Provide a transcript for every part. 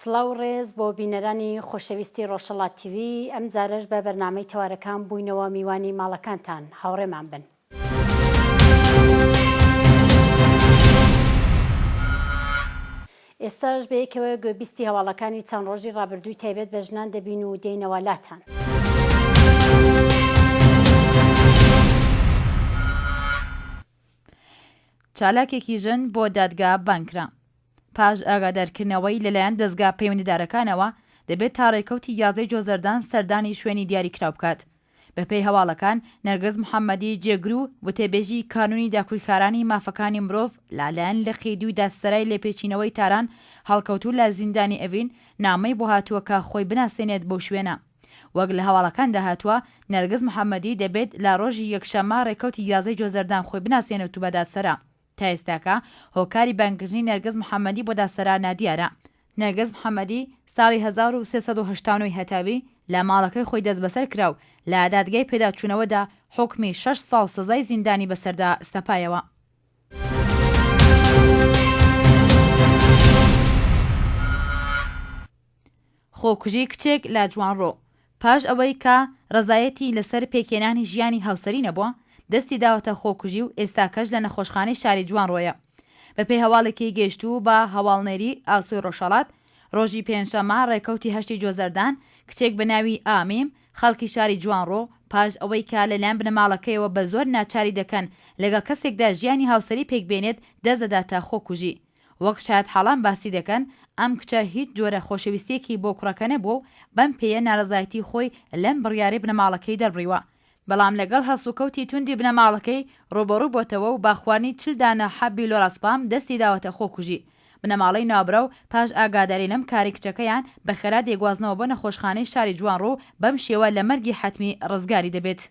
سڵاو ڕێز بۆ بینەرانی خۆشەویستی ڕۆژهەڵات تیڤ ئەم جارەش بە بەرنامەی تەوارەکان بووینەوە میوانی ماڵەکانتان هاوڕێمان بن. ئێستاش بەیەکەوە گوێبیستی هەواڵەکانی چەند ڕۆژی ڕابردووی تایبەت بە ژنان دەبین و دێینەوە لاتان. چالاکێکی ژن بۆ دادگا بانکرا. پاش ئاگادارکردنەوەی لەلایەن دەستگا پەیوەندیدارەکانەوە دەبێت تا ڕێکەوتی یازدەی جۆزەردان سەردانی شوێنی دیاریکراو بکات. بەپێی هەواڵەکان نەرگز محەممەدی جێگرو وتێبێژی کانونی داخوریکارانی مافەکانی مرۆڤ لالایەن لە خێدوی دادسەرای لێپێچینەوەی تاران هەڵکەوتو لە زیندانی ئەڤین نامەی بۆ هاتووە کە خۆی بناسێنێت بەو شوێنە. وەک لە هەواڵەکان داهاتووە نەرگز محەممەدی دەبێت لە ڕۆژی یەکشەممە ڕێکەوتی یازدەی جۆزەردان خۆی بناسێنێت و بە دادسەرا. تا ئێستاکە هۆکاری بانگرتنی نەرگز محەممەدی بۆ دادسەرا نادیارە. نەرگز محەممەدی ساڵی 1380 هەتاوی لە ماڵەکەی خۆی دەست بەسەر کراو لە دادگای پێداچوونەوەدا حکمی 6 ساڵ سزای زیندانی بەسەردا سەپایەوە. خۆکوژی کچێک لە جوانڕۆ. پاش ئەوەی کە ڕزایەتی لەسەر پێکێنانی ژیانی هاوسەری نەبووە دەستی داوەتە خۆکوژی و ئێستاکەش لە نەخۆشخانەی شاری جوانڕۆیە. بەپێی هەواڵێکی گەیشتوو بە هەواڵنێری ئاسۆی ڕۆژهەڵات ڕۆژی پێنجشەممە ڕێکەوتی هەشتی جۆزەردان کچێک بە ناوی ئامیم خەڵکی شاری جوانڕۆ پاش ئەوەی کا لەلایەن بنەماڵەکەیەوە بە زۆر ناچاری دەکەن لەگەڵ کەسێکدا ژیانی هاوسەری پێکبێنێت دەستدەداتە خۆکوژی. وەک شایەت حاڵان باسی دەکەن ئەم کچە هیچ جۆرە خۆشەویستێکی بۆ کوڕەکە نەبوو و بەم پێیە ناڕزایەتی خۆی لەم بڕیاری بنەماڵەکەی دەڕبڕیوە. بەڵام لەگەڵ هەسوکەوتی توندی بنەماڵەکەی ڕوبەڕوو بۆتەوە و باخواردنی 40 دانە حەبی لۆراسپام دەستی داوەتە خۆکوژی. بنەماڵەی ناوبرە و پاش ئاگاداری لەم کاری کچەکەیان بەخێرا دێگوازنەوە بۆ نەخۆشخانەی شاری جوانڕۆ بەم شێوە لە مەرگی حەتمی ڕزگاری دەبێت.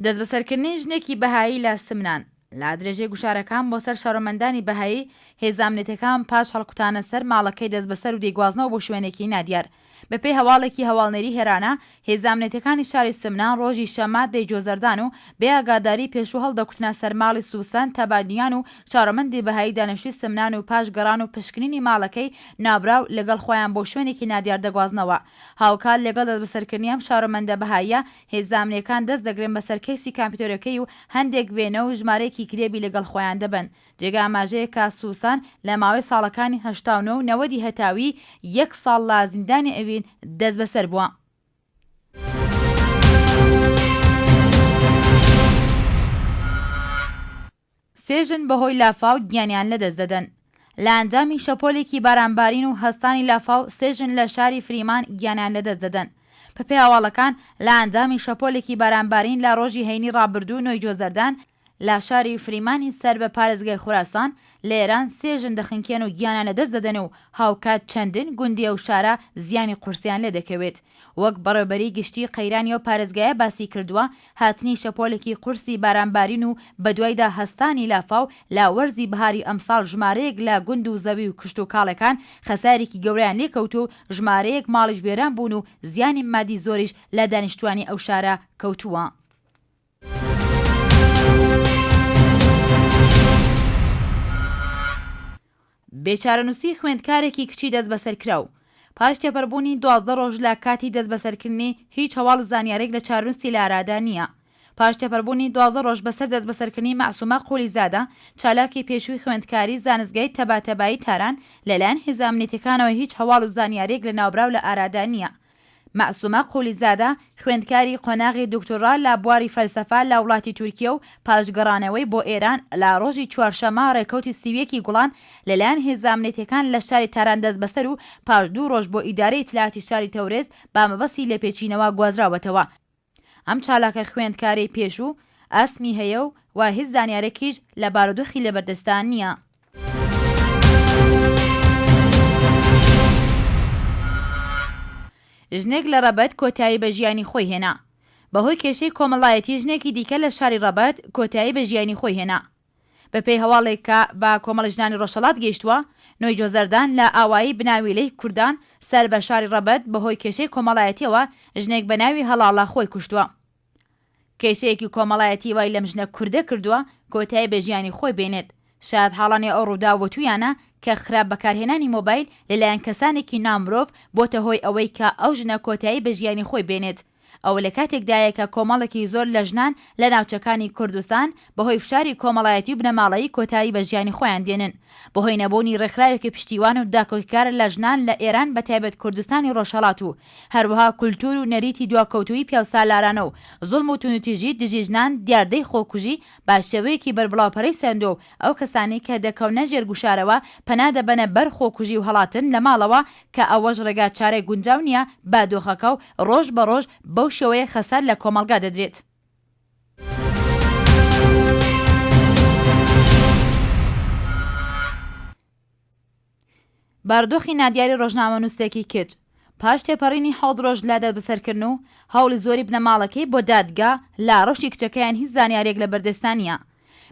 دەست بەسەرکردنی ژنێکی بەهایی لە سمنان. لە درێژەی گوشارەکان بۆ سەر شارۆمەندانی بەهایی هێزانامنێتەکان پاش هەڵکوتانە سەر ماڵەکەی دەست بەسەر و دێگوازنەوە بۆ شوێنێکی نادیار. بەپێی هەواڵێکی هەواڵنێری هێرانە هێزانامنێتەکانی شاری سمنان ڕۆژی شەممە دەی جۆزەردان و بێ ئاگاداری پێشوو هەڵدەکوتنە سەرماڵی سووسان تەبادیان و شارۆمەندی بەهایی دانیشتووی سمنان و پاش گەڕان و پشکنینی ماڵەکەی نابراو لەگەڵ خۆیان بۆ شوێنێکی نادیار دەگوازنەوە. هاوکات لەگەڵ دەست بەسەرکردنی ئەم شارۆمەندە بەهاییە هێزانامنێکان دەست دەگرن بەسەر کەیسی کامپیوتەرەکەی و هەندێک وێنە و ژمارەیەکی کرێبی لەگەڵ خۆیان دەبن. جێگا ئاماژەیە کە سووسان لە ماوەی ساڵەکانی 89 و 90 هەتاوی 1 ساڵ لە زیندانی ئەڤین دەست بەسەر بووە. سێژن بەهۆی لافاو گیانیان لەدەست دەدەن. لە ئەنجامی شەپۆلێکی بارانبارین و هەستانی لافاو سێژن لە شاری فریمان گیانیان لەدەست دەدەن. بەپێی هەواڵەکان لە ئەنجامی شەپۆلێکی بارانبارین لە ڕۆژی هەینی ڕابردوو نۆی جۆزەردان لە شاری فریمانی سەر بە پارێزگای خوراسان لە ئێران سێژن دەخنکێن و گیانیان لەدەست دەدەن و هاوکات چەندن گوندی ئەو شارە زیانی قورسیان لێ دەکەوێت. وەک بەڕێوەبەری گشتی قەیرانی و پارێزگایە باسی کردووە هاتنی شەپۆلێکی قورسی بارانبارین و بەدوایدا هەستانی لافاو لە وەرزی بەهاری ئەمساڵ ژمارەیەک لە گوند و زەوی و کشت و کاڵەکان خەسارێکی گەوریان لێکەوت و ژمارەیەک ماڵیش وێران بوون و زیانی مادی زۆریش لە دانیشتوانی ئەو شارە کەوتووە. بێچارەنووسی خوێندکارێکی کچی دەست بەسەر کراو. پاش تێپەڕبوونی 12 ڕۆژ لە کاتی دەست بەسەرکردنی هیچ هەواڵ زانیارێک لە چارنووسی لە ئارادا نییە. پاش تێپەڕبوونی 12 ڕۆژ بەسەر دەست بەسەرکردنی مەعسومە قولیزادە چالاکی پێشووی خوێندکاری زانستگای تەباتەبایی تاران لەلایەن هێزانامنێتەکانەوە هیچ هەواڵ و زانیارێک لە ناوبراو لە ئارادا نییە. مەعسومە قولیزادە خوێندکاری قۆناغی دکتۆرا لە بواری فەلسەفا لە وڵاتی تورکیە و پاشگەڕانەوەی بۆ ئێران لە ڕۆژی چوارشەممە ڕێکەوتی سیویەکی گوڵان لەلایەن هێزانامنێتەکان لە شاری تاران دەست بەسەر و پاش 2 ڕۆژ بۆ ئیدارەی ئیتلاعاتی شاری تەورێز با مەبەستی لێپێچینەوە گوازراوەتەوە. ئەم چالاکە خوێندکاری پێشوو ئاسمی هەیە و هیچ زانیارێکیش لە بارودۆخی لەبەردەستان نییە. ژنێک لە ڕەبەت کۆتایی بە ژیانی خۆی هێنا. بەهۆی کێشەی کۆمەڵایەتی ژنێکی دیکە لە شاری ڕەبەت کۆتایی بە ژیانی خۆی هێنا. بەپێی هەواڵێک کە بە کۆمەڵی ژنانی ڕۆژهەڵات گەیشتووە نۆی جۆزەردان لە ئاوایی بناویلەی کوردان سەر بە شاری ڕەبەت بەهۆی کێشەی کۆمەڵایەتیەوە ژنێک بە ناوی هەڵاڵە خۆی کوشتووە. کێشەیەکی کۆمەڵایەتی وای لەم ژنە کوردە کردووە کۆتایی بە ژیانی خۆی بێنێت. شاید حاڵانی ئەو ڕووداوەتویانە کە خراپ بەکارهێنانی مۆبایل لەلایەن کەسانێکی نامرۆڤ بۆتە هۆی ئەوەی کە ئەو ژنە کۆتایی بە ژیانی خۆی بێنێت. ئەو لە کاتێکدایە کە کۆمەڵێکی زۆر لە ژنان لە ناوچەکانی کوردستان بەهۆی فشاری کۆمەڵایەتی و بنەماڵەیی کۆتایی بە ژیانی خۆیان دێنن بەهۆی نەبوونی ڕێکخراوێکی پشتیوان و داکۆکیکار لە ژنان لە ئێران بەتایبەت کوردستانی ڕۆژهەڵات و هەروەها کولتور و نەریتی دواکەوتووی پیاوسالارانە و زوڵم و تونوتیژی دژی ژنان دیاردەی خۆکوژی با شێوەیەکی بەربڵاوپەرەی سێندۆ و ئەو کەسانی کە دەکەونە ژێرگوشارەوە پەنا دەبەنە بەر خۆکوژی و هەڵاتن لە ماڵەوە کە ئەوەش ڕێگا چارەی گونجاو نییە با دۆخەکە و ڕۆژ بە ڕۆژ بەو شێوەیە خەسەر لە کۆمەڵگا دەدرێت. باردۆخی نادیاری ڕۆژنامە نووسێکی کچ پاش تێپەڕینی حەوت ڕۆژ لا دەستبەسەرکردن و هەوڵی زۆری بنەماڵەکەی بۆ دادگا لا ڕۆژی کچەکەیان هیچ زانیارێک لە بەردەستانیە.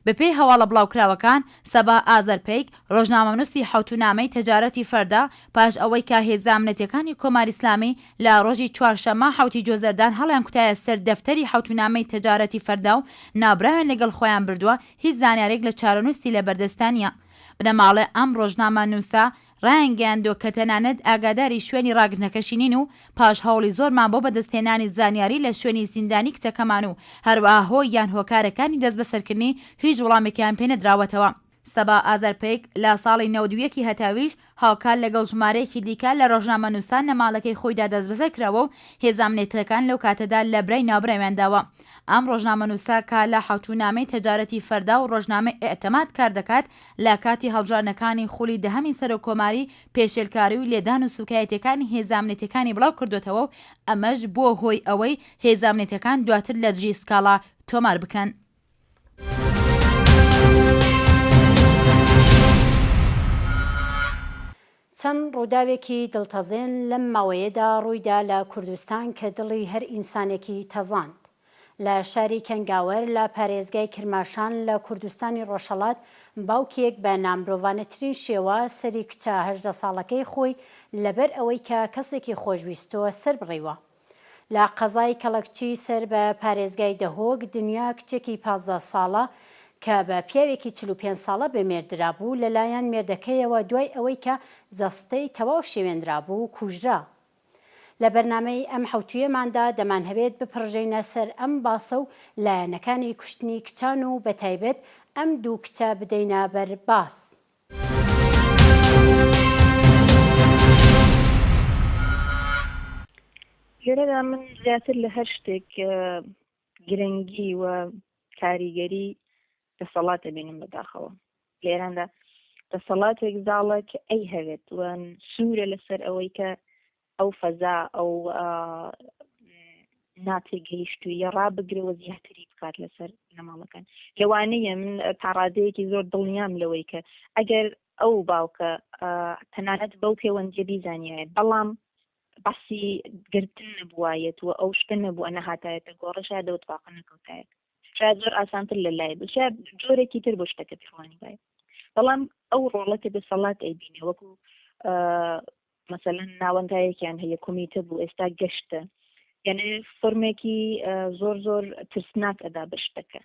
بەپێی هەواڵە بڵاوکراوەکان سەبا ئازەرپەیک ڕۆژنامەنووسی حەوتونامەی تەجارەتی فەردا پاش ئەوەی کا هێزامنەتەکانی کۆماری ئیسلامی لە ڕۆژی چوارشەممە حەوتی جۆزەردان هەڵیان کوتایە سەر دەفتەری حەوتونامەی تەجارەتی فەردا و نابراوێن لەگەڵ خۆیان بردووە هیچ زانیارێک لە چارەنووستی لە بەردەستانیە. بنەماڵێ ئەم ڕۆژنامە نووسە ڕایانگەیاندۆ کە تەنانەت ئاگاداری شوێنی ڕاگرنەکەشینین و پاش هەوڵی زۆرمان بۆ بەدەستهێنانی زانیاری لە شوێنی زیندانی کچەکەمان و هەروەها هۆی یان هۆکارەکانی دەست بەسەرکردنی هیچ وەڵامێکیان پێ نەدراوەتەوە. سەبا ئازەرپەیک لە ساڵی 92 هەتاویش هاوکار لەگەڵ ژمارەیەکی دیکە لە ڕۆژنامە نووسان لە ماڵەکەی خۆیدا دەست بەسەر کراوە و هێزامنێتەکان لەو کاتەدا لە برای ناوبرایانداوە. ئەم ڕۆژنامە نووسا کا لە حەوتونامەی تەجارەتی فەردا و ڕۆژنامەی ئێعتەماد کار دەکات لە کاتی هەڵبژارنەکانی خولی دەهەمی سەرۆکۆماری پێشێلکاری و لێدان و سوکایەتەکانی هێزامنێتەکانی بڵاو کردوێتەوە و ئەمەش بۆ هۆی ئەوەی هێزامنێتەکان دواتر لە دژی سکاڵا تۆمار بکەن. چەند ڕووداوێکی دڵتەزێن لەم ماوەیەدا ڕوویدا لە کوردستان کە دڵی هەر ئینسانێکی تەزاند. لە شاری کەنگاوەر لە پارێزگای کرماشان لە کوردستانی ڕۆژهەڵات باوکێک بە نامرۆڤانەترین شێوە سەری کچە 18 ساڵەکەی خۆی لەبەر ئەوەی کە کەسێکی خۆشویستۆ سەر بڕیوە. لە قەزای کەڵەکچی سەر بە پارێزگای دەهۆک دنیا کچێکی 15 ساڵە کە بە پیاوێکی 45 ساڵە بەمێردرا بوو لەلایەن مێردەکەیەوە دوای ئەوەی کە جەستەی تەواو شێوێنرا بوو کوژرا. لە بەرنامەی ئەم حەوتویەماندا دەمان هەبێت بپڕژەینە سەر ئەم باسە و لایەنەکانی کوشتنی کچان و بەتایبەت ئەم دوو کچە بدەینە بەر باس. لێرەدا من زیاتر لە هەر شتێک گرنگی و کاریگەری دەسەڵات دەبینم بەداخەوە. لێراندا دەسەڵاتێک زاڵە کە ئەی هەوێت وان سوورە لەسەر ئەوەی کە ئەو فەزا ئەو ناتێگەیشتوویە ڕابگرەوە زیاتری بکات لەسەر نەماڵەکان. لەوانەیە من پاڕادەیەکی زۆر دڵنیام لەوەی کە ئەگەر ئەو باوکە تەنانەت بەو پەیوەندیە بیزانایێت بەڵام باسی گرتن نەبوایەت و ئەو شتە نەبووە نەهاتایەتە گۆڕە شاید دەوتفاقە نەکەوتایەت، شاید زۆر ئاسانتر لە لای بوو، شاید جۆرێکی تر بۆ شتەکە پێڕوانی باید. بەڵام ئەو ڕۆڵەکە دەسەڵات ئەیبینێ وەکو مەسەلەن ناوەندایەکیان هەیە کۆمیتە بوو ئێستا گەشتە، یعنی فۆرمێکی زۆر زۆر ترسناک ئەدا بە شتەکە.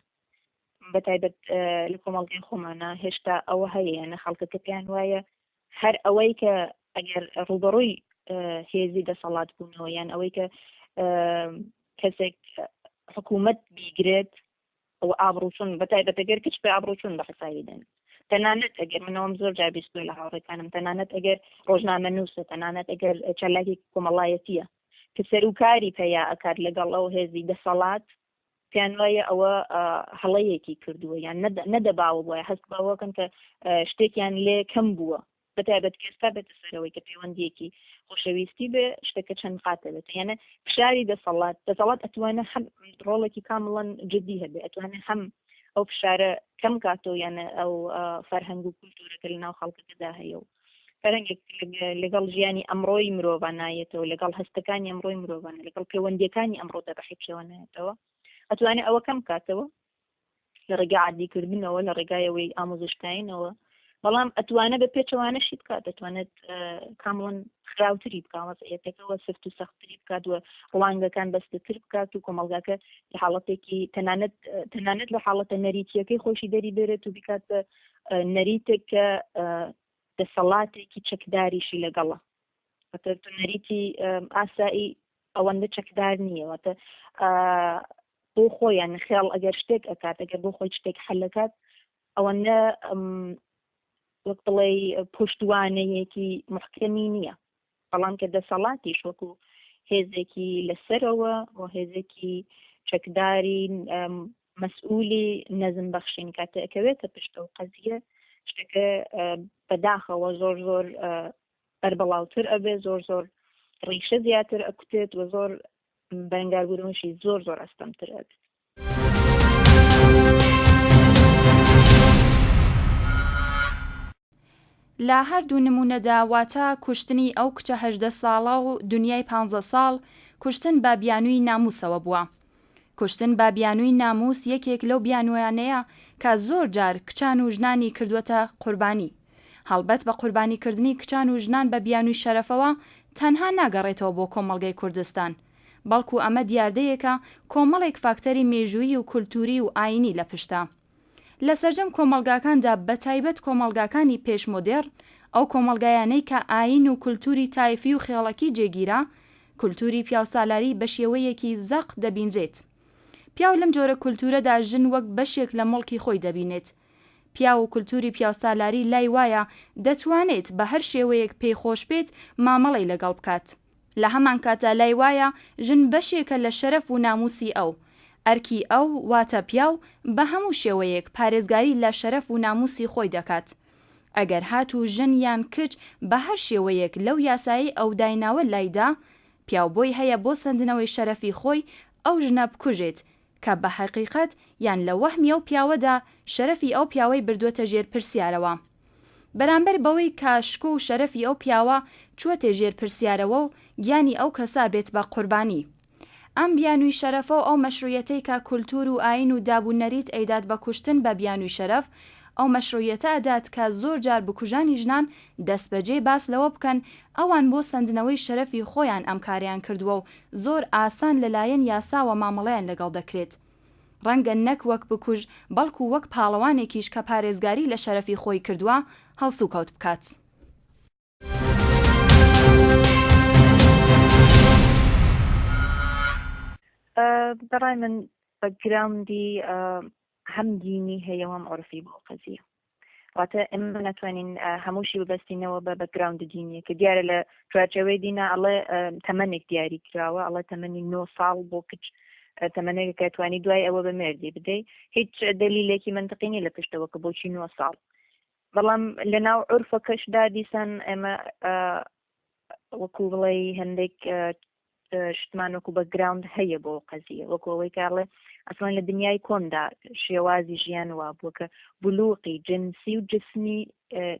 بەتایبەت لە کۆمەڵگەی خۆمانە هێشتا ئەوە هەیە، یعنی خەڵکەکە پێیان وایە هەر ئەوەی کە ئەگەر ڕوبەڕووی هێزی دەسەڵات بوونەوە یان ئەوەی کە کەسێک حکوومەت بیگرێت ئەو ئابڕوچون بەتایبەت ئەگەر کچ پێ ئابڕوچون بە حسابیدەن. تەنانەت ئەگەر منەوەم زۆر جار بیستووە لە هاوڕێکانم، تەنانەت ئەگەر ڕۆژنامە نووسە، تەنانەت ئەگەر چەلاکی کۆمەڵایەتیە کە سەرۆکاری پێیا ئەکات لەگەڵ ئەو هێزی دەسەڵات پێیان وایە ئەوە هەڵەیەکی کردووە یان نەدەباوە بووە هەست باوەکەن کە شتێکیان لێ کەم بووە. بەتایبەت کێستا بێتە سەرەوەی کە پەیوەندیەکی خۆشەویستی بێ شتێکە چەند قاتە بێت، یانە فشاری دەسەڵات ئەتوانێت هەم ڕۆڵێکی کامڵەن جدی هەبێ، ئەتوانێت هەم ئەو فشارە کەم کاتەوە یانە ئەو فەرهەنگ و کولتورەکە لەناو خەڵکەکەدا هەیە و فەرهەنگێک لەگەڵ ژیانی ئەمڕۆی مرۆڤان نایەتەوە، لەگەڵ هەستەکانی ئەمڕۆی مرۆڤانە، لەگەڵ پەیوەندیەکانی ئەمڕۆدا بەحیبشەوە نایەتەوە، ئەتوانێت ئەوە کەم کاتەوە لە ڕێگای عادیکردنەوە، لە ڕێگایەوەی ئامۆزشکاینەوە بەڵام ئەتوانە بە پێچەوانەشی بکات دەتوانێت کامڵن خراوتری بکات یەکەوە سفت و سەختری بکات و ڕوانگەکان بەستتر بکات و کۆمەلگاکە لە حاڵەتێکی تەنانەت لە حاڵەتە نەریتیەکەی خۆشی دەری بێرێت و بکات بە نەریتێک کە دەسەڵاتێکی چەکداریشی لەگەڵە نەریتی ئاسایی ئەوەندە چەکدار نییە واتە بۆ خۆیان خێڵ ئەگەر شتێک ئەکات ئەگەر بۆ خۆی شتێک حەلەکات ئەوەندە وەک بڵێ پشتوانەیەکی محکەمی نییە بەڵام کە دەسەڵاتیش وەکو هێزێکی لەسەرەوە و هێزێکی چەکداری مەسئولی نەزم بەخشین کاتە ئەکەوێتە پشتە و قەزیە شتەکە بەداخەوە زۆر زۆر بەربەڵاوتر ئەبێ زۆر زۆر ڕیشە زیاتر ئەکوتێت و زۆر بەنگاربوونەوەشی زۆر زۆر ئەستەمتر ئەبێت لە هەردوو نمونەدا واتە کوشتنی ئەو کچە 18 ساڵە و دنیای 15 ساڵ کوشتن بە بیانووی ناموسەوە بووە. کوشتن بە بیانووی ناموس یەکێک لەو بیانویانەیە کە زۆر جار کچان و ژنانی کردووەتە قوربانی. هەڵبەت بە قوربانیکردنی کچان و ژنان بە بیانووی شەرەفەوە تەنها ناگەڕێتەوە بۆ کۆمەڵگەی کوردستان، بەڵکو ئەمە دیاردەیەکە کۆمەڵێک فاکتەری مێژووی و کولتوری و ئاینی لە پشتە. لە سەرجەم کۆمەلگاکاندا بەتایبەت کۆمەلگاکانی پێشمۆدێرن ئەو کۆمەلگایانەی کە ئاین و کولتوری تایفی و خێڵەکی جێگیرە کولتوری پیاوسالاری بە شێوەیەکی زەق دەبینرێت. پیاو لەم جۆرە کولتورەدا ژن وەک بەشێک لە مڵکی خۆی دەبینێت. پیا و کولتوری پیاوسالاری لای وایە دەتوانێت بە هەر شێوەیەک پێی خۆش بێت مامەڵی لەگەڵ بکات. لە هەمان کاتە لای وایە ژن بەشێکە لە شەرەف و ناموسی ئەو. ئەرکی ئەو واتە پیاو بە هەموو شێوەیەک پارێزگاری لە شەرەف و ناموسی خۆی دەکات. ئەگەر هات و ژن یان کچ بە هەر شێوەیەک لەو یاسایی ئەو دایناوە لایدا پیاو بۆی هەیە بۆ سندنەوەی شەرەفی خۆی ئەو ژنە بکوژێت کە بە حەقیقەت یان لە وەهمی ئەو پیاوەدا شەرەفی ئەو پیاوەی بردووەتە ژێر پرسیارەوە. بەرامبەر بەوەی کاشکۆ و شەرەفی ئەو پیاوە چووەتە ژێر پرسیارەوە و گیانی ئەو کەسا بێت بە قوربانی. ئەم بیانووی شەرەفە و ئەو مەشروعیەتەی کە کولتور و ئاین و دابوونەریت ئەیداد بە کوشتن بە بیانووی شەرەف ئەو مەشروعیەتە ئەدات کە زۆر جار بکوژانی ژنان دەست بەجێ باس لەوە بکەن ئەوان بۆ سندنەوەی شەرەفی خۆیان ئەم کاریان کردووە و زۆر ئاسان لەلایەن یاساوە مامەڵەیان لەگەڵ دەکرێت. ڕەنگە نەک وەک بکوژ بەڵکو وەک پاڵەوانێکیش کە پارێزگاری لە شەرەفی خۆی کردووە هەڵسو کەوت بکات. بەڕای من بەگراوندی هەم دینی هەیە هەم عورفی بۆ قەزیە واتە ئێمە ناتوانین هەمووشی ببەستینەوە بە بەگراوند دینیە کە دیارە لە چوارچەوەی دینە ئەڵێ تەمەنێک دیاری کراوە ئەڵێ تەمەنی 9 ساڵ بۆ کچ تەمەنێک کە توانی دوای ئەوە بە مێردی بدەیت هیچ دلیلێکی منطقی نیە لە پشتەوە کە بۆچی 9 ساڵ بەڵام لە ناو عورفەکەشدا دیسان ئێمە وەکو بڵێ هەندێک شتمان وەکو بەگراوند هەیە بۆ قەزیە وەکو ئەوەی کاڵێ ئەسڵان لە دنیای کۆندا شێوازی ژیان وا بووە کە بلوغی جنسی و جسمی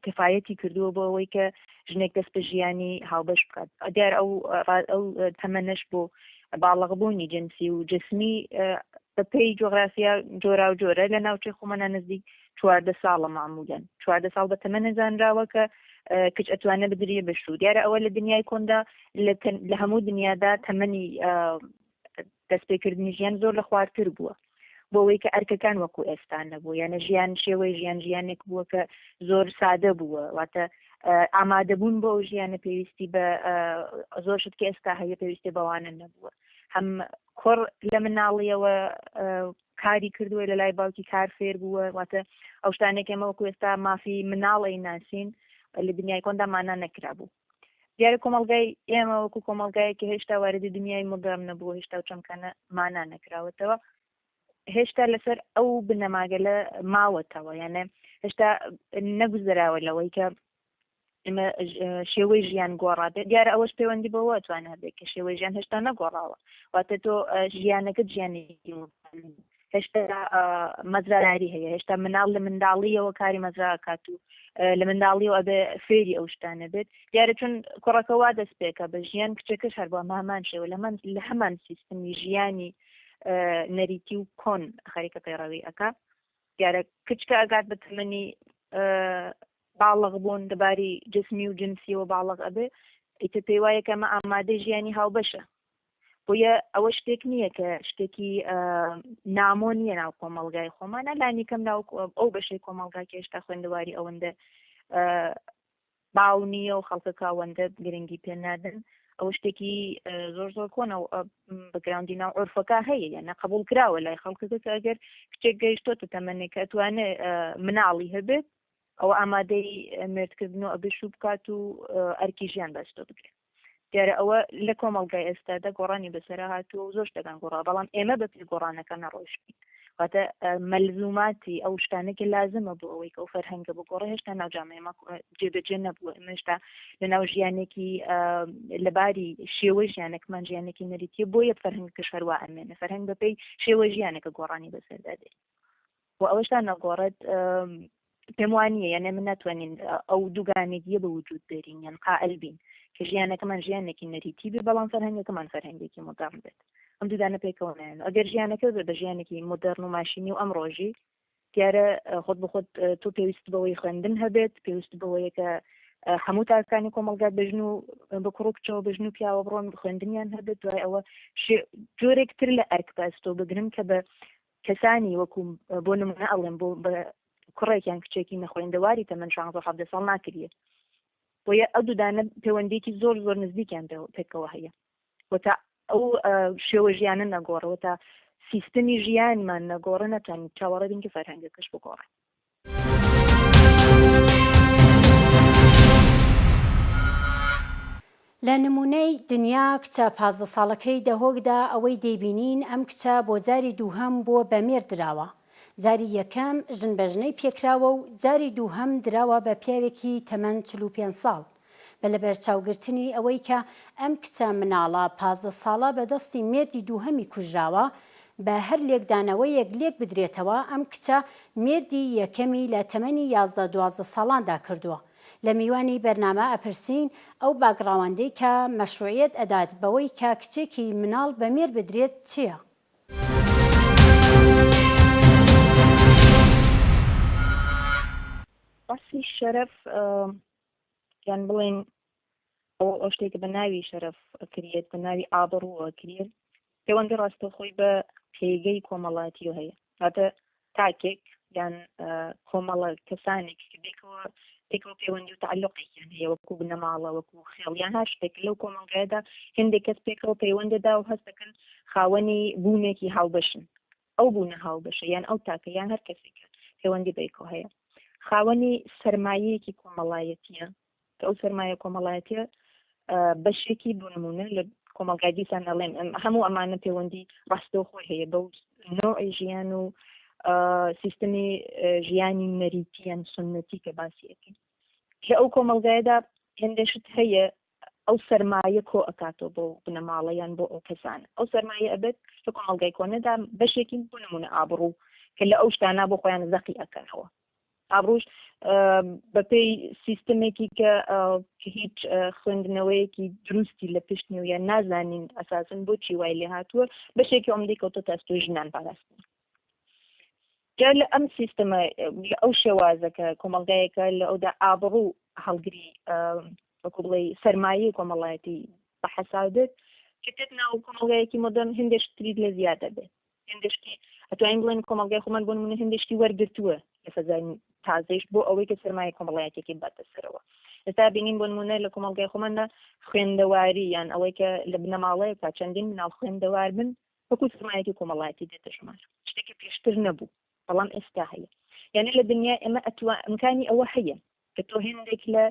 کفایەتی کردووە بۆ ئەوەی کە ژنێک دەست بە ژیانی هاوبەش بکات دیار ئەو تەمەنەش بۆ باڵغبوونی جنسی و جسمی بەپێی جۆغرافیا جۆرا و جۆرە لە ناوچەی خۆمەنە نزیک 14 ساڵە معمولاً 14 ساڵ بە تەمەنە زانراوە کە کچ ئەتوانە بدرێ بەشوو دیارە ئەوە لە دنیای کۆندا لە هەموو دنیادا تەمەنی دەستپێکردنی ژیان زۆر لە خواردتر بووە بۆ ئەوەی کە ئەرکەکان وەکو ئێستا نەبوو یانە ژیان شێوەی ژیانێک بووە کە زۆر سادە بووە واتە ئامادەبوون بۆ ئەو ژیانە پێویستی بە زۆر شت کە ئێستا هەیە پێویستی بەوانە نەبووە هەم کوڕ لە مناڵیەوە کاری کردووە لە لای باوکی کار فێر بووە واتە ئەو شتانێک ئێمە وەکو ئێستا مافی مناڵی ناسین لە دنیای کۆندا مانا نەکرا بوو دیارە کۆمەڵگای ئێمە وەکو کۆمەڵگایەکی هێشتا واردی دنیای مدرن نەبووە هێشتا و چەمکانە مانا نەکراوەتەوە هێشتا لەسەر ئەو بنەماگەلە ماوەتەوە یانە هێشتا نەگوزەراوە لەوەی کە ئێمە شێوەی ژیان گۆڕابێت دیارە ئەوەش پەیوەندی بەوە ئەتوانە هەبێت کە شێوەی ژیان هێشتا نەگۆڕاوە واتە تۆ ژیانەکەت ژیانی هێشتا مەزرعاری هەیە هێشتا مناڵ لە منداڵیەوە کاری مەزرا کات و لە منداڵیەوە ئەبێ فێری ئەو شتانە بێت دیارە چون کوڕەکەوا دەست پێکە بە ژیان کچەکەش هەر بۆ مامان شێوە لە هەمان سیستمی ژیانی نەریتی و کۆن خەریکە پەیڕەوی ئەکا دیارە کچکە ئەگات بە تەمەنی باڵغ بوون دەباری جسمی و جنسیەوە باڵغ ئەبێ ئیتر پێی وایە کە ئەمە ئامادەی ژیانی هاوبەشە بۆیە ئەوە شتێک نییە کە شتێکی نامۆ نییە ناو کۆمەڵگای خۆمانە لانی کەم ناو ئەو بەشەی کۆمەڵگا کە هێشتا خوێندەواری ئەوەندە باو نییە و خەڵکە ئەوەندە گرنگی پێ نادن ئەو شتێکی زۆر زۆر کۆنە بەگراوندی ناو عرفەکە هەیە یانە قبول کراوە لای خەڵکەکە کە ئەگەر کچێک گەیشتۆتە تەمەنێک کە ئەتوانێ مناڵی هەبێت ئەوە ئامادەی مێردکردنەوە ئەبێ شوو بکات و ئەرکی ژیان بەستۆ بکرێت دیارە ئەوە لە کۆمەڵگای ئێستادا گۆڕانی بەسەر هاتووە و زۆر شتەکان گۆڕا بەڵام ئێمە بە پێ گۆڕانەکە نەڕۆیشتین واتە مەلزوماتی ئەو شتانێکی لازمە بۆ ئەوەی کە ئەو فەرهەنگە بگۆڕێ هێشتا ناوجامە ئێمە جێبەجێ نەبووە ئێمە هێشتا لە ناو ژیانێکی لەباری شێوەی ژیانێکمان ژیانێکی نەریتیە بۆیە فەرهەنگکەش هەروە ئەمێنە فەرهەنگ بەپێی شێوەی ژیانێکە گۆڕانی بەسەردا دێت و ئەوەشتا نەگۆڕێت پێم وانییە یانێ من ناتوانین ئەو دووگانێکیە بە وجود بێرین یان قائل بین کە ژیانەکەمان ژیانێکی نەریتی بێ بەڵام فەرهەنگەکەمان فەرهەنگێکی مۆدەرن بێت ئەم دوودانە پێکەوە نایەن ئەگەر ژیانەکە بە ژیانێکی مۆدەرن و ماشینی و ئەم ڕۆژی دیارە خۆت بخۆت تۆ پێویست بەوەی خوێندن هەبێت پێویست بەوەیە کە هەموو تاکانی کۆمەڵگات بژن و بە کوڕکچەوە بژن و پیاوە بڕۆن خوێندنیان هەبێت دوای ئەوە جۆرێکتر لە ئەرک پاستۆ بگرن کە بە کەسانی وەکو بۆ نمونە ئەڵێن بۆ کوڕێکیان کچێکی نەخوێندەواری تەمەن 16 ساڵ ناکرێت بۆیە ئەو دوودانە پەیوەندێکی زۆر زۆر نزیکیان پێکەوە هەیە وتا ئەو شێوە ژیانە نەگۆڕەوە تا سیستمی ژیانمان نەگۆڕە نەتوانین چاوەڕێ بین کە فەرهەنگەکەش بگۆڕێ لە نمونەی دنیا کچە 15 ساڵەکەی دەهۆکدا ئەوەی دەیبینین ئەم کچە بۆ جاری دووهەم بۆ بەمێر دراوە جاری یەکەم ژن بەژنەی پێکراوە و جاری دووهەم دراوە بە پیاوێکی تەمەن 45 ساڵ بە لەبەر چاوگرتنی ئەوەی کە ئەم کچە مناڵە 15 ساڵە بەدەستی مێردی دووهەمی کوژراوە بە هەر لێکدانەوەیەک لێک بدرێتەوە ئەم کچە مێردی یەکەمی لە تەمەنی 11-12 ساڵاندا کردووە لە میوانی بەرنامە ئەپرسین ئەو باگڕاوەندەی کە مەشروعیت ئەدات بەوەی کە کچێکی مناڵ بەمێر بدرێت چییە؟ باسی شەرەف یان بڵێن ئەو شتێکە بە ناوی شەرەف ئەکرێت بە ناوی ئابڕوو ئەکرێت پەیوەندی ڕاستەخۆی بە پێگەی کۆمەڵایەتی هەیە هاتە تاکێک یان کۆمەڵە کەسانێک پێکەوە پەیوەندی و تعلقێکیان هەیە وەکو بنەماڵە وەکو خێڵ یان هەر شتێک لەو کۆمەڵگایەدا هێندێک کەس پێکەوە پەیوەندەدا و هەست دەکەن خاوەنی بوونێکی هاوبەشن ئەو بوونە هاوبەشە یان ئەو تاکە یان هەر کەسێکە پەیوەندی بەیکەوە هەیە خاوەنی سەرمایەیەکی کۆمەڵایەتیە کە ئەو سەرمایە کۆمەڵایەتیە بەشێکی بۆ نمونە لە کۆمەڵگای دیسان ئەڵێن هەموو ئەمانە پەیوەندی ڕاستەوخۆی هەیە بەو نۆعی ژیان و سیستمی ژیانی نەریتیان سنەتی کە باسیەکەی لە ئەو کۆمەڵگایەدا هێندێشت هەیە ئەو سەرمایە کۆ ئەکاتەوە بۆ بنەماڵە یان بۆ ئەو کەسانە ئەو سەرمایە ئەبێت لە کۆمەڵگای کۆنەدا بەشێکی بۆ نمونە ئابڕوو کە لە ئەو شتانە بۆ خۆیان زەقی ئەکەنەوە ئابڕوش بەپێی سیستمێکی کە هیچ خوێندنەوەیەکی دروستی لە پشتنی و یان نازانین ئەساسن بۆچی وای لێ هاتووە بەشێکی ئەمدەی کەوتە تاستۆی ژنان پاراستن جا لە ئەم سیستەمە ئەو شێوازەکە کۆمەڵگایەکە لە ئەودا ئابڕوو هەڵگری وەکو بڵێ سەرمایە کۆمەڵایەتی بە حەسابێت کتێت ناو کۆمەڵگایەکی مۆدەرن هێندێشتری لە زیادە بێت هێندشتی ئەتوانین بڵێن کۆمەڵگای خۆمان بۆ نمونە هێندشتی وەرگرتووە لە فەزای تازەیش بۆ ئەوەی کە سەرمایە کۆمەڵایەتێکی باتە سەرەوە ئێستا بینین بۆ نمونە لە کۆمەڵگای خۆماندا خوێندەواری یان ئەوەی کە لە بنەماڵەیە تا چەندین مناڵ خوێندەوار بن وەکو سەرمایەکی کۆمەڵایەتی دێتە ژمار شتێکی پێشتر نەبوو بەڵام ئێستا هەیە یعنی لە دنیا ئێمە ئەمکانی ئەوە هەیە کە تۆ هێندێک لە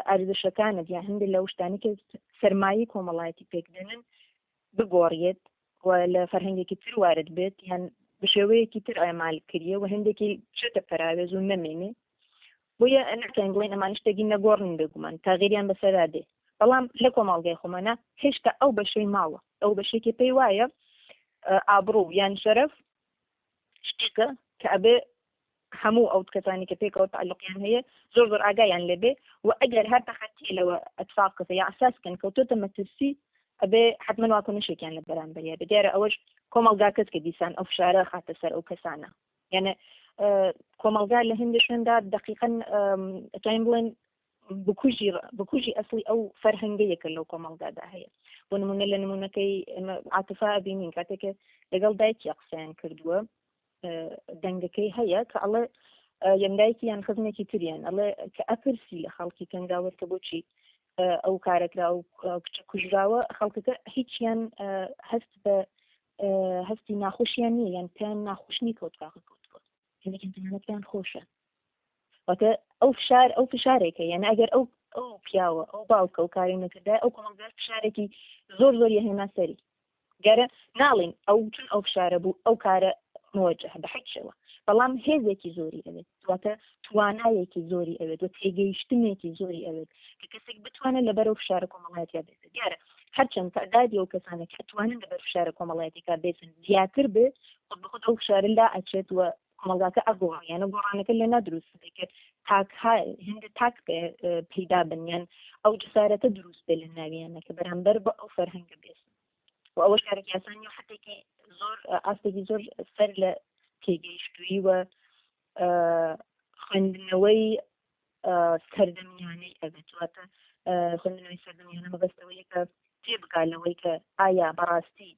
ئارزشەکانت یا هەندێک لە شتانی کە سەرمایە کۆمەڵایەتی پێکدێنن بگۆڕیێت و لە فەرهەنگێکی تر وارد بێت یان بە شێوەیەکی تر ئەمال کردیە و هەندێکی چێتە پەراوێز و نەمێنێ بۆیە ناکەین بڵێن ئەمان شتێکی نەگۆڕن بێگومان تاغیریان بەسەرا دێ بەڵام لە کۆمەڵگای خۆمانە هێشتا ئەو بەشەی ماوە ئەو بەشێکی پێی وایە ئابڕوو یان شەرەف شتێکە کە ئەبێ هەموو ئەو کەسانی کە پێکەوە تعلقیان هەیە زۆر زۆر ئاگایان لێبێ و ئەگەر هەر تەخەتی لەوە ئەتفاق کەسە یا ئەساسکەن کەوتۆتە مەترسی ئەبێ حتمما واکۆنشێکیان لە بەرامبەریە بە دیارە ئەوەش کۆمەڵگا کەس کە دیسان ئەو فشارە خاتە سەر ئەو کەسانە یعنی کۆمەلگا لە هەندێک شوێندا دقیقاً ئەتوانین بڵێن بکوژی ئەسڵی ئەو فەرهەنگەیەکە لەو کۆمەلگادا هەیە. بۆ نمونە لە نمونونەکەی عاتفا بینین کاتێکە لەگەڵ دایکی قسەیان کردووە دەنگەکەی هەیە کە ئەڵێ یەمدایکی یان خزمێکی تریان ئەڵێ کە ئەپرسی لە خەڵکی کەنگاوەرکە بۆچی ئەو کارەکرا و کچە کوژراوە خەڵکەکە هیچیان هەست بە هەستی ناخۆشیان نییە یان پێیان ناخۆشنی کەوتکاغ کەوتووە هەنێکیان خۆشە واتە ئەو فشارێکە یعنی ئەگەر ئەو پیاوە ئەو باوکە و کاری نەکردا ئەو کۆمەلگا فشارێکی زۆر هێنا سەری گەرە ناڵین ئەو چون ئەو فشارە بوو ئەو کارە مۆجه بە حەقشەوە بەڵام هێزێکی زۆری ئەوێت واتە توانایەکی زۆری ئەوێت و تێگەیشتنێکی زۆری ئەوێت کە کەسێک بتوانێت لەبەر ئەو فشارە کۆمەڵایەتیا بێت دیارە هەرچەند تعدادی ئەو کەسانە کە توانن لەبەر فشارە کۆمەڵایەتیکا بێتن زیاتر بێت خود بەخود ئەو فشارە لا ئەچێت و کۆمەلگاکە ئەگۆڕ یانە گۆڕانەکە لە نادروست دەکرد هەندێک تاک پەیدا بنیان ئەو جسارەتە دروست بێ لە ناویانە کە بەرامبەر بە ئەو فەرهەنگە بێسن و ئەوە شارێکی یاسانی و حتێکی زۆر ئاستێکی زۆر سەر لە تێگەیشتووی و خوێندنەوەی سەردەمیانەی ئەبێت واتە خوێندنەوەی سەردەمیانە مەبەستەوەی کە تێبگالەوەی کە ئایا بەڕاستی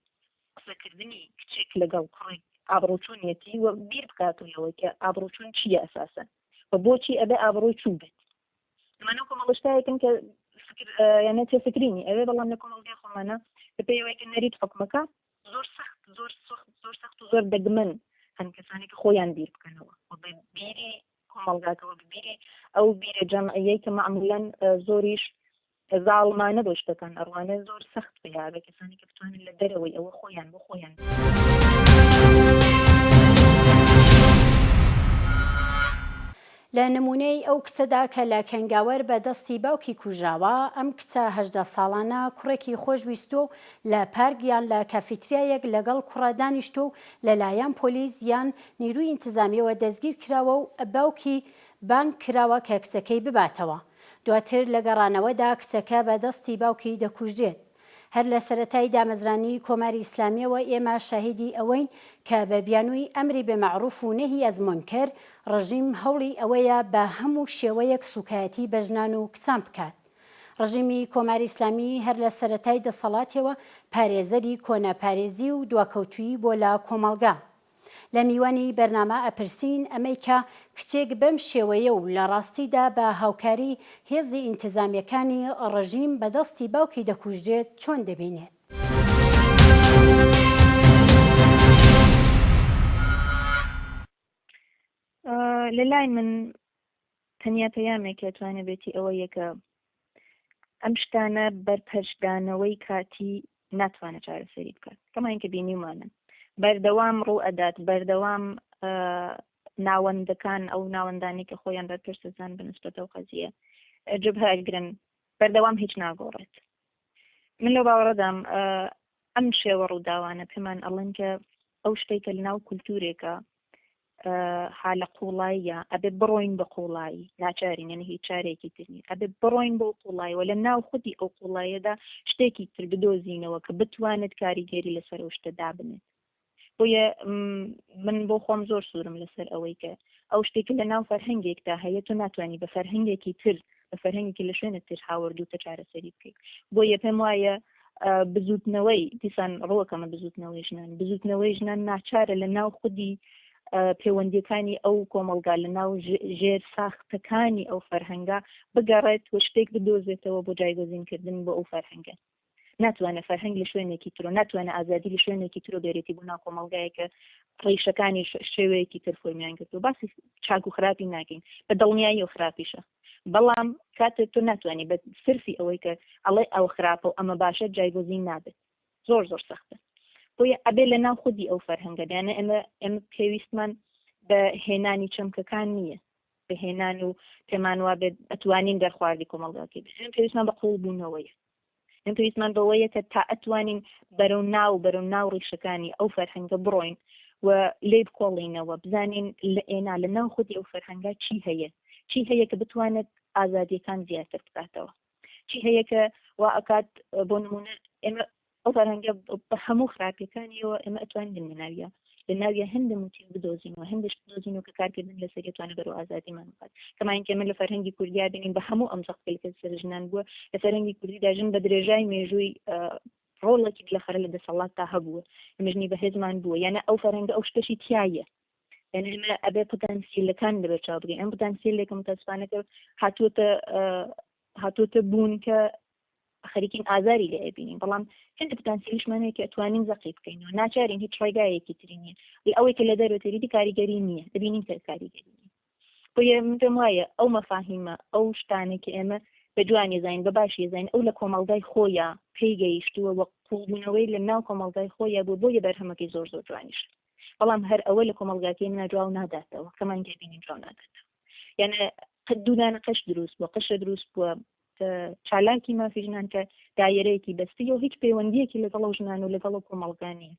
قسەکردنی کچێک لەگەڵ کوڕێک ئابڕۆچوونێتی و بیر بکاتەوەی کە ئابڕۆچوون چیە ئەساسا و بۆچی ئەبێ ئابڕۆی چوو بێت منە کۆمەڵشتایەکن کە یانە تێفکرینی ئەوێ بەڵام لە کۆمەڵگای خۆمانە بە پێیەوەی کە نەریت حکومەکە زۆر سەخت و زۆر دەگمەن هەند کەسانی کە خۆیان بیر بکەنەوە و بە بیری کۆمەڵگاکەوە ببیری ئەو بیرە جەمعیەی کە معمولاً زۆریش زاڵمانە بۆ شتەکان ئەڕوانە زۆر سەخت پێیا بە کەسانی کە بتوانن لە دەرەوەی ئەوە خۆیان بۆ خۆیان لە نمونەی ئەو کچەدا کە لە کەنگاوەر بە دەستی باوکی کوژراوە ئەم کچە 18 ساڵانە کوڕێکی خۆشویستۆ لە پارک یان لە کافیتریایەک لەگەڵ کوڕە دانیشتۆ لەلایەن پۆلیس یان نیروی ئینتیزامیەوە دەستگیر کراوە و باوکی بان کراوە کە کچەکەی بباتەوە دواتر لە گەڕانەوەدا کچەکە بە دەستی باوکی دەکوژرێت هەر لە سەرەتای دامەزرانی کۆماری ئیسلامیەوە ئێمە شاهیدی ئەوەین کە بە بیانووی ئەمری بێمەعروف و نەهی ئەز مونکەر ڕژیم هەوڵی ئەوەیە بە هەموو شێوەیەک سوکایەتی بە ژنان و کچان بکات. ڕژیمی کۆماری ئیسلامی هەر لە سەرەتای دەسەڵاتەوە پارێزەری کۆنەپارێزی و دواکەوتویی بۆ لە کۆمەڵگا. لە میوانی بەرنامە ئەپرسین ئەمەی کە کچێک بەم شێوەیە و لە ڕاستیدا بە هاوکاری هێزی ئینتیزامیەکانی ڕژیم بەدەستی باوکی دەکوژرێت چۆن دەبینێت؟ لەلای من تەنیا پەیامێک ئەتوانێت بێتی ئەوە یەکە ئەم شتانە بەرپەرشدانەوەی کاتی ناتوانێت چارەسەری بکات کەماین کە بینیمانن بەردەوام ڕوو ئەدات بەردەوام ناوەندەکان ئەو ناوەندانی کە خۆیان بەرپرسەزان بنسبەتە و قەزیە جبهە ئەگرن بەردەوام هیچ ناگۆڕێت من لەو باوەڕەدام ئەم شێوە ڕووداوانە پێمان ئەڵێن کە ئەو شتێکە لەناو کولتورێکە حالە قوڵاییە ئەبێ بڕۆین بە قوڵایی ناچارین یعنی هیچ چارێکی ترنی ئەبێ بڕۆین بۆ قوڵایی و لە ناو خودی ئەو قوڵایەدا شتێکی تر بدۆزینەوە کە بتوانێت کاریگەری لەسەر ئەو شتە دابنێت بۆیە من بۆ خۆم زۆر سوورم لەسەر ئەوەی کە ئەو شتێکی لە ناو فەرهەنگێکدا هەیە تو ناتوانانی بە فەرهەنگێکی تر بە فەرهەنگێکی لە شوێنە تر هاوردووتە چارەسەری بکەیت بۆیە پێم وایە بزوتنەوەی دیسان ڕۆکەمە بزوتنەوەی ژنان ناچارە لە ناو خودی پەیوەندیەکانی ئەو کۆمەڵگا لە ناو ژێر ساختەکانی ئەو فەرهەنگا بگەڕێت و شتێک بدۆزێتەوە بۆ جایگۆزینکردن بۆ ئەو فەرهەنگە ناتوانێت فەرهەنگ لە شوێنێکی ترۆ ناتوانێت ئازادی لە شوێنێکی ترۆ بێرێتی بۆ ناو کۆمەڵگایەکە ڕیشەکانی شێوەیەکی تر فۆرمیان کرد و باسی چاک و خراپی ناکەین بە دڵنیایی و خراپیشە بەڵام کاتێک تۆ ناتوانانی بە سرفی ئەوەی کە ئەڵێ ئەو خراپە و ئەمە باشە جایگۆزین نابێت زۆر سەختە بۆیە ئەبێ لە ناو خودی ئەو فەرهەنگەدانە ئێمە پێویستمان بە هێنانی چەمکەکان نییە بە هێنان و پێمان وا بێت ئەتوانین دەرخواردی کۆمەڵگاکەی بێت پێویستمان بە قوڵ بوونەوەیە پێویستمان بەوەیە کە تا ئەتوانین بەرەو ناو ڕیشەکانی ئەو فەرهەنگە بڕۆین و لێ بکۆڵینەوە بزانین لە ئێنا لە ناو خودی ئەو فەرهەنگا چی هەیە کە بتوانێت ئازادیەکان زیاتر بکاتەوە چی هەیە کە وا ئەکات بۆ نمونە ئێمە ئەو فەرهەنگە بە هەموو خراپیەکانیەوە ئێمە ئەتوانین بنێناویە لە ناویە هەندە موتی بدۆزینەوە هەندش بدۆزینەوە کە کارکردن لەسەر توانە بەرەو ئازادیمان بکات کەماینکە من لە فەرهەنگی کوردیا بینین بە هەموو ئەم زەقتێکە سەر ژنان بووە لە فەرهەنگی کوردیدا ژن بە درێژای مێژووی ڕۆڵێکی لەخەرە لە دەسەڵات تا هەبووە مژنی بەهێزمان بووە یانە ئەو فەرهەنگە ئەو شتەشی تایە یعنی ئێمە ئەبێ پتەنسیلەکان لەبەر چاو بگەین ئەم پتەنسیلێکە متاسفانەکە هاتووەتە بوون کە خەریکین ئازاری لێ ئەبینین بەڵام هەندە پتەنسیلیشمانەیە کە ئەتوانین زەقی بکەینەوە ناچارین هیچ ڕێگایەکی تری نییە ئەوەی کە لە دەرەوەتەریدی کاریگەری نییە دەبینین کە کاریگەری نییە بۆیە من پێم وایە ئەو مەفاهیمە ئەو شتانێک کە ئێمە بە جوانی زین بە باشی زین ئەو لە کۆمەڵگای خۆیە پێیگەیشتووە وە قوڵبوونەوەی لە ناو کۆمەڵگای خۆیە بۆ بۆیە بەرهەمەکەی زۆر زۆر جوانیش بەڵام هەر ئەوە لە کۆمەڵگاکەی منە جواو ناداتەوە کەمان گەبینین جواو ناداتەوە یعنی دوودانە قەش دروست بووە قەشە دروست بووە چالاکی مافی ژنان کە دایرەیەکی بەستی و هیچ پەیوەندیەکی لەگەڵ ژنان و لەگەڵ کۆمەڵگانی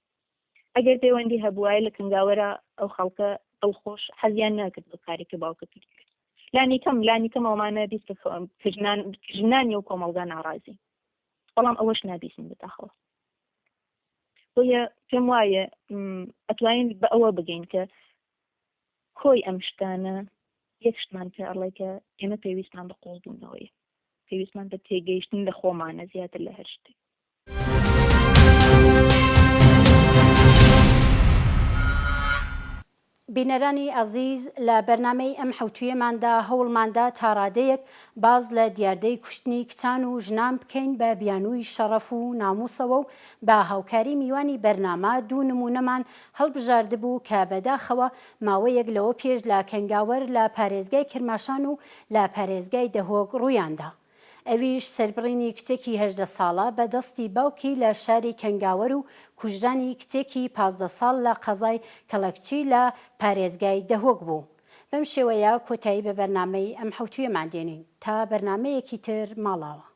ئەگەر پەیوەندی هەبووایە لە کنگاوەرە ئەو خەڵکە دڵخۆش حەزیان ناکرد بە کارێکە باوکە کرد لانی کەم ئەومانە بیست ژنانی و کۆمەڵگا ناڕازی بەڵام ئەوەش نابیستن بەتاخەوە بۆیە پێم وایە ئەتوانین بە ئەوە بگەین کە کۆی ئەم شتانە یەک شتمان پێ ئەڵێ کە ئێمە پێویستمان بە قوڵ بوونەوەی پێویستمان بە تێگەیشتن لە خۆمانە زیاتر لە هەر شتێک بینەرانی ئەزیز لە بەرنامەی ئەم حەوتویەماندا هەوڵماندا تا ڕادەیەک باز لە دیاردەی کوشتنی کچان و ژنان بکەین بە بیانووی شەڕەف و ناموسەوە و بە هاوکاری میوانی بەرنامە دوو نمونەمان هەڵبژاردبوو کە بەداخەوە ماوەیەک لەوە پێش لە کەنگاوەر لە پارێزگای کرماشان و لە پارێزگای دەهۆک ڕوویاندا ئەویش سەربڕینی کچێکی 18 ساڵە بە دەستی باوکی لە شاری کەنگاوەر و کوژرانی کچێکی 15 ساڵ لە قەزای کەڵەکچی لە پارێزگای دەهۆک بوو. بەم شێوەیە کۆتایی بە بەرنامەی ئەم حەوتویەمان دێنین تا بەرنامەیەکی تر ماڵاوە.